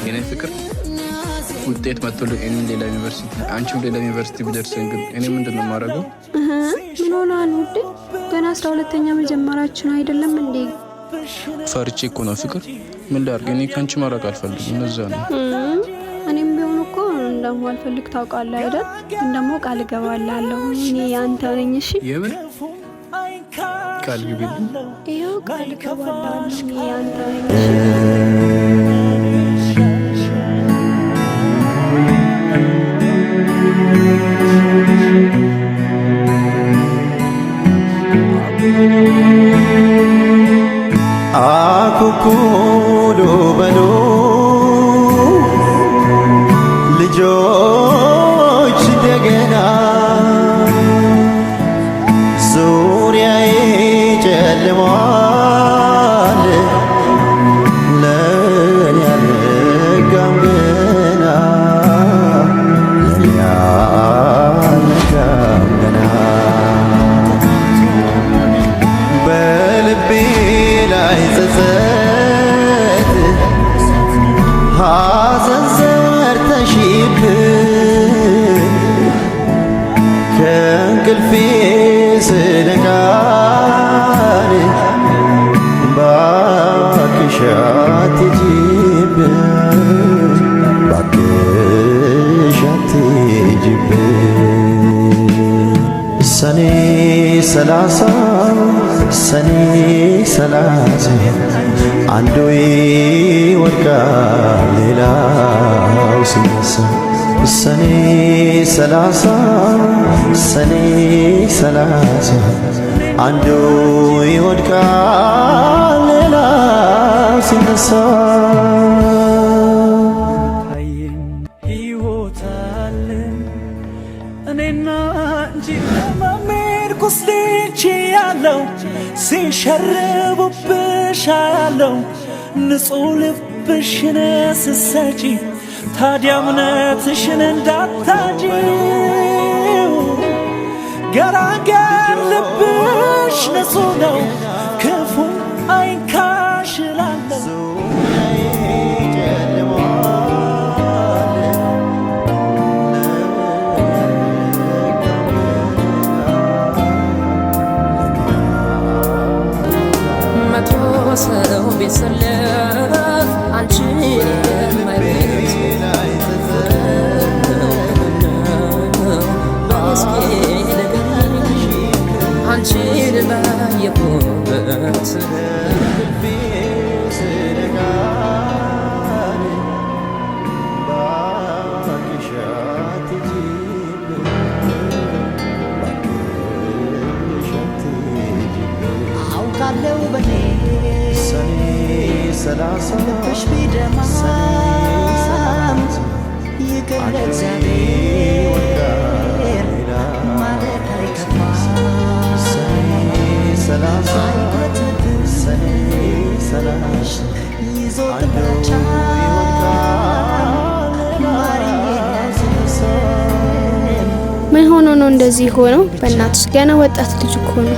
የኔ ፍቅር ውጤት መጥቶልኝ እኔም ሌላ ዩኒቨርሲቲ አንቺም ሌላ ዩኒቨርሲቲ ብደርሰን ግን እኔ ምንድነው ማረገው? ምን ሆናል ውዴ? ገና 12ኛ መጀመራችን አይደለም እንዴ? ፈርቼ እኮ ነው ፍቅር። ምን ላድርግ? እኔ ካንቺ ማራቅ አልፈልግም። እነዛ ነው እኔም ቢሆን እኮ እንደማልፈልግ ታውቃለህ አይደል? እንደሞ ቃል እገባላለሁ እኔ ያንተ ነኝ። እሺ የምን ቃል ግቢልኝ? ይኸው ቃል እገባላለሁ እኔ ያንተ ነኝ። አኩኩሉ በሉ ልጆች እንደገና ዙሪያዬ ጨልሟል ለኔ አልነጋም ገና ለኔ አልነጋም ገና በልቤ ላይ ጸጸት ሐዘን ዘርተሽብኝ ከእንቅልፌ ስነቃ እባክሽ አትሂጂብኝ እባክሽ አትሂጂብኝ ሰኔ 30 ሰኔ 30 አንዱ ይወድቃል ሌላው ሲነሳ ሰኔ 30 ሰኔ 30 አንዱ ይወድቃል ሌላው ሲነሳ እኔና እንጂ ኩስልቼ ያለው ሲሸርቡብሽ ያለው ንጹሕ ልብሽን ስትሰጪ ታዲያ እምነትሽን እንዳታጪው ገራገር ልብሽ ንጹሕ ነው ክፉ አይንካሽ እላለሁ። ሰው ቢሰለፍ አንቺን የማይበት በስኬ ነገርሽ አንቺን ባየሁበት አውቃለሁ በኔ ልብሽ ቢደማም ይቅር ለእግዚአብሔር ማለት አይከፋም አይወትብሽ ይዞ ጥላቻ ምን ሆኖ ነው እንደዚህ ሆነው? በእናትሽ ገና ወጣት ልጅ እኮ ነው።